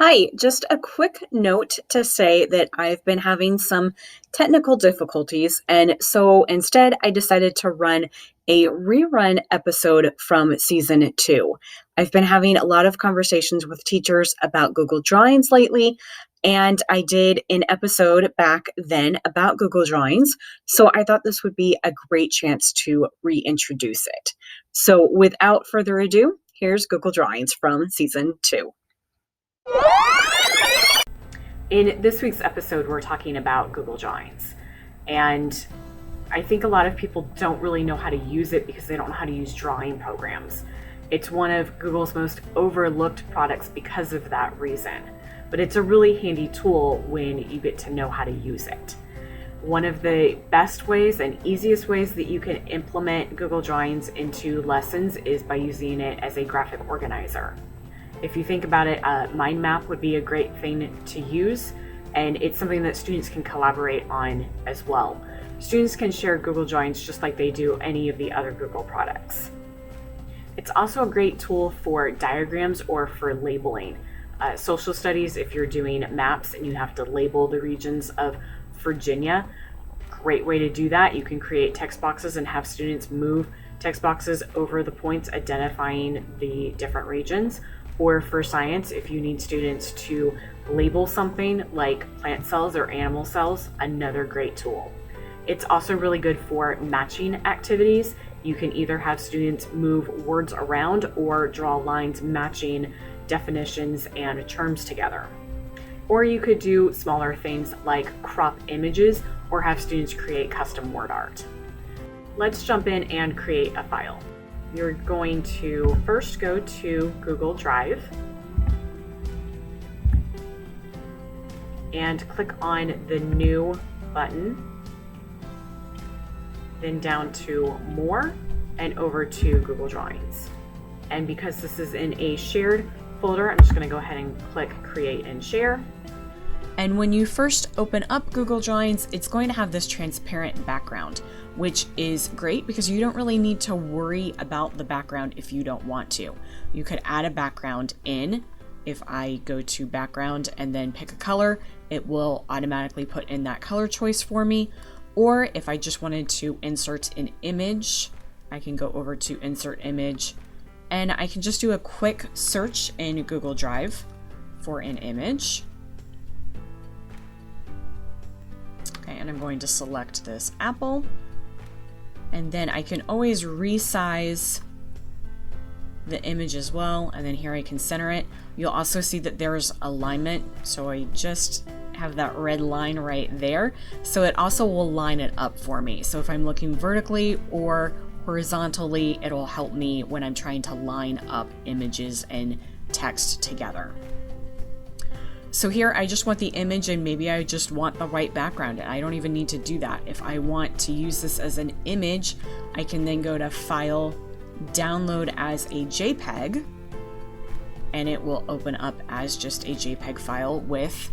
Hi, just a quick note to say that I've been having some technical difficulties, and so instead I decided to run a rerun episode from season two. I've been having a lot of conversations with teachers about Google Drawings lately, and I did an episode back then about Google Drawings, so I thought this would be a great chance to reintroduce it. So without further ado, here's Google Drawings from season two. In this week's episode, we're talking about Google Drawings. And I think a lot of people don't really know how to use it because they don't know how to use drawing programs. It's one of Google's most overlooked products because of that reason. But it's a really handy tool when you get to know how to use it. One of the best ways and easiest ways that you can implement Google Drawings into lessons is by using it as a graphic organizer. If you think about it, a mind map would be a great thing to use, and it's something that students can collaborate on as well. Students can share Google Drawings just like they do any of the other Google products. It's also a great tool for diagrams or for labeling. Social studies, if you're doing maps and you have to label the regions of Virginia, great way to do that. You can create text boxes and have students move text boxes over the points identifying the different regions. Or for science, if you need students to label something like plant cells or animal cells, another great tool. It's also really good for matching activities. You can either have students move words around or draw lines matching definitions and terms together. Or you could do smaller things like crop images or have students create custom word art. Let's jump in and create a file. You're going to first go to Google Drive and click on the New button, then down to More and over to Google Drawings. And because this is in a shared folder, I'm just going to go ahead and click Create and Share. And when you first open up Google Drawings, it's going to have this transparent background, which is great because you don't really need to worry about the background if you don't want to. You could add a background in. If I go to background and then pick a color, it will automatically put in that color choice for me. Or if I just wanted to insert an image, I can go over to Insert Image, and I can just do a quick search in Google Drive for an image. Okay, and I'm going to select this apple. And then I can always resize the image as well. And then here I can center it. You'll also see that there's alignment. So I just have that red line right there. So it also will line it up for me. So if I'm looking vertically or horizontally, it'll help me when I'm trying to line up images and text together. So here I just want the image and maybe I just want the white background, and I don't even need to do that. If I want to use this as an image, I can then go to File, Download as a JPEG, and it will open up as just a JPEG file with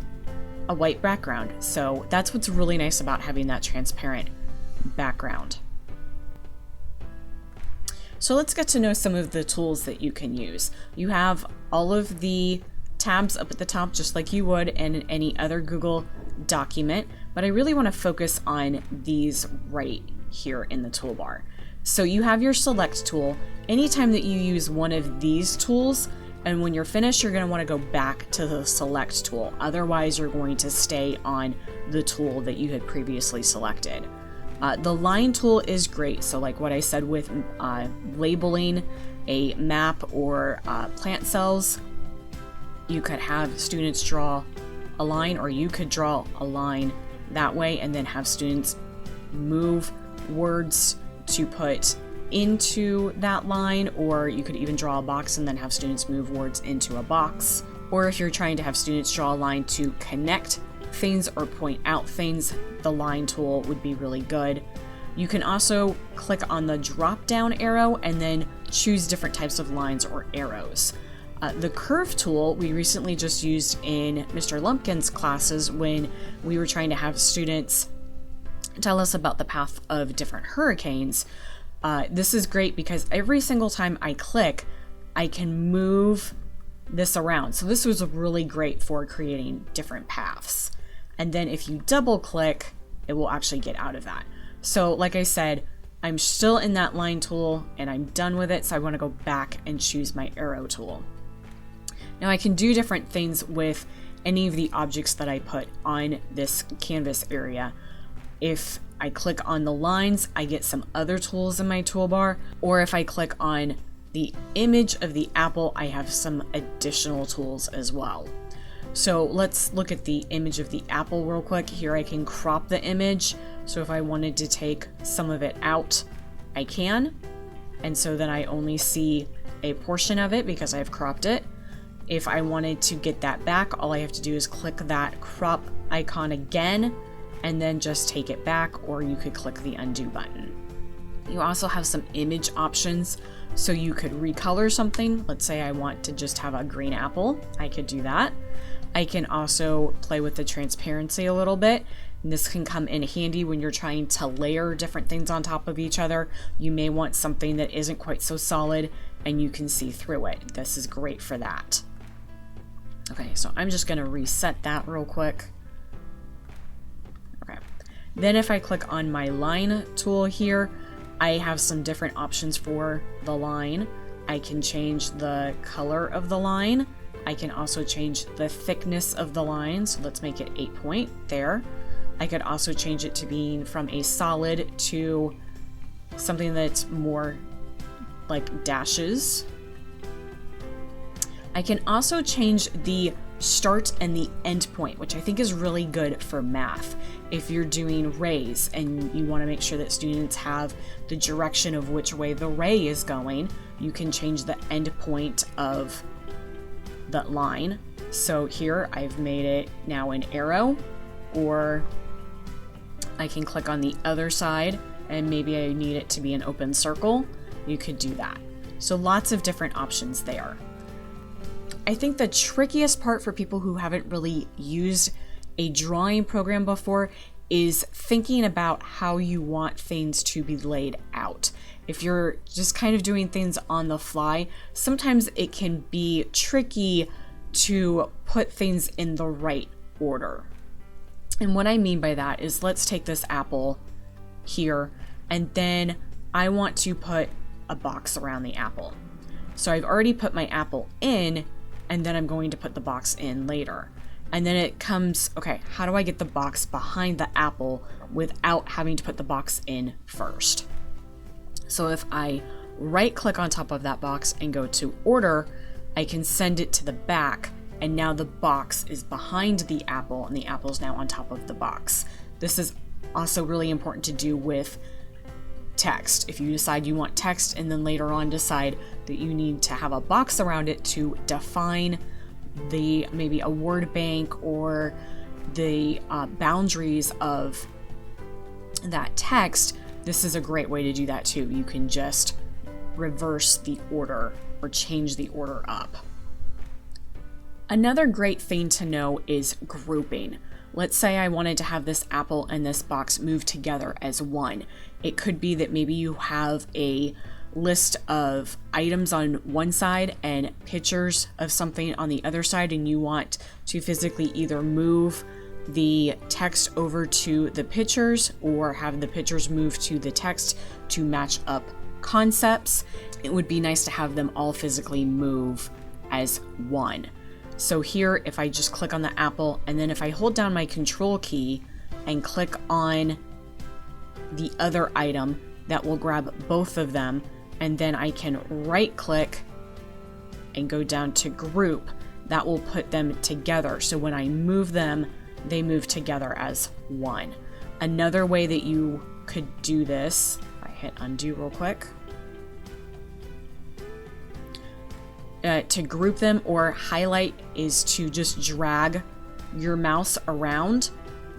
a white background. So that's what's really nice about having that transparent background. So let's get to know some of the tools that you can use. You have all of the tabs up at the top just like you would in any other Google document, but I really want to focus on these right here in the toolbar. So you have your select tool. Anytime that you use one of these tools, and when you're finished, you're going to want to go back to the select tool. Otherwise, you're going to stay on the tool that you had previously selected. The line tool is great. So like what I said with labeling a map or plant cells, you could have students draw a line, or you could draw a line that way and then have students move words to put into that line, or you could even draw a box and then have students move words into a box. Or if you're trying to have students draw a line to connect things or point out things, the line tool would be really good. You can also click on the drop down arrow and then choose different types of lines or arrows. The curve tool we recently just used in Mr. Lumpkin's classes when we were trying to have students tell us about the path of different hurricanes. This is great because every single time I click, I can move this around. So this was really great for creating different paths. And then if you double click, it will actually get out of that. So like I said, I'm still in that line tool and I'm done with it. So I want to go back and choose my arrow tool. Now I can do different things with any of the objects that I put on this canvas area. If I click on the lines, I get some other tools in my toolbar, or if I click on the image of the apple, I have some additional tools as well. So let's look at the image of the apple real quick. Here I can crop the image. So if I wanted to take some of it out, I can. And so then I only see a portion of it because I've cropped it. If I wanted to get that back, all I have to do is click that crop icon again and then just take it back, or you could click the undo button. You also have some image options, so you could recolor something. Let's say I want to just have a green apple. I could do that. I can also play with the transparency a little bit. And this can come in handy when you're trying to layer different things on top of each other. You may want something that isn't quite so solid and you can see through it. This is great for that. Okay, so I'm just going to reset that real quick. Okay. Then if I click on my line tool here, I have some different options for the line. I can change the color of the line. I can also change the thickness of the line. So let's make it 8 point there. I could also change it to being from a solid to something that's more like dashes. I can also change the start and the end point, which I think is really good for math. If you're doing rays and you want to make sure that students have the direction of which way the ray is going, you can change the end point of that line. So here I've made it now an arrow, or I can click on the other side and maybe I need it to be an open circle. You could do that. So lots of different options there. I think the trickiest part for people who haven't really used a drawing program before is thinking about how you want things to be laid out. If you're just kind of doing things on the fly, sometimes it can be tricky to put things in the right order. And what I mean by that is, let's take this apple here, and then I want to put a box around the apple. So I've already put my apple in, and then I'm going to put the box in later. And then it comes, okay, how do I get the box behind the apple without having to put the box in first? So if I right click on top of that box and go to order, I can send it to the back, and now the box is behind the apple and the apple is now on top of the box. This is also really important to do with text. If you decide you want text and then later on decide that you need to have a box around it to define the maybe a word bank or the boundaries of that text, this is a great way to do that too. You can just reverse the order or change the order up. Another great thing to know is grouping. Let's say I wanted to have this apple and this box move together as one. It could be that maybe you have a list of items on one side and pictures of something on the other side, and you want to physically either move the text over to the pictures or have the pictures move to the text to match up concepts. It would be nice to have them all physically move as one. So here, if I just click on the apple, and then if I hold down my control key and click on the other item, that will grab both of them, and then I can right click and go down to group. That will put them together. So when I move them, they move together as one. Another way that you could do this, I hit undo real quick. To group them or highlight is to just drag your mouse around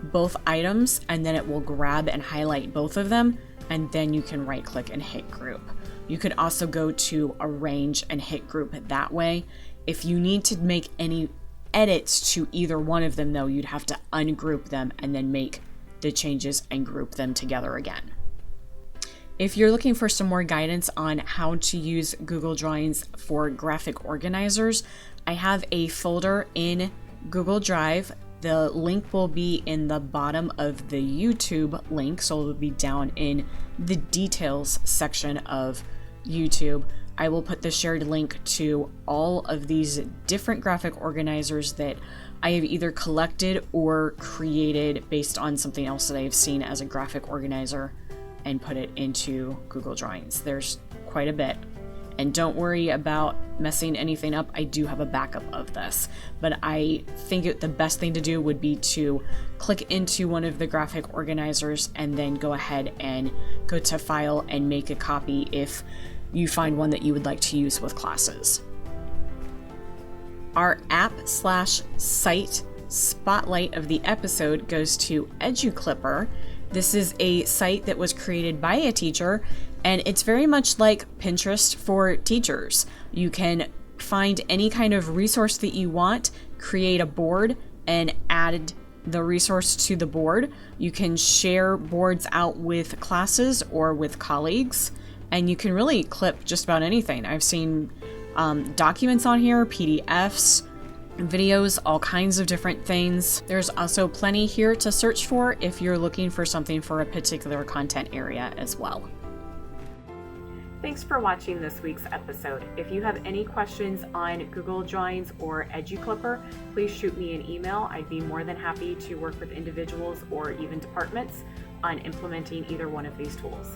both items, and then it will grab and highlight both of them, and then you can right click and hit group. You could also go to arrange and hit group that way. If you need to make any edits to either one of them though, you'd have to ungroup them and then make the changes and group them together again. If you're looking for some more guidance on how to use Google Drawings for graphic organizers, I have a folder in Google Drive. The link will be in the bottom of the YouTube link, so it will be down in the details section of YouTube. I will put the shared link to all of these different graphic organizers that I have either collected or created based on something else that I have seen as a graphic organizer and put it into Google Drawings. There's quite a bit. And don't worry about messing anything up. I do have a backup of this, but I think the best thing to do would be to click into one of the graphic organizers and then go ahead and go to File and make a copy if you find one that you would like to use with classes. Our app/site spotlight of the episode goes to EduClipper. This is a site that was created by a teacher, and it's very much like Pinterest for teachers. You can find any kind of resource that you want, create a board, and add the resource to the board. You can share boards out with classes or with colleagues, and you can really clip just about anything. I've seen documents on here, PDFs, videos, all kinds of different things. There's also plenty here to search for if you're looking for something for a particular content area as well. Thanks for watching this week's episode. If you have any questions on Google Drawings or EduClipper, please shoot me an email. I'd be more than happy to work with individuals or even departments on implementing either one of these tools.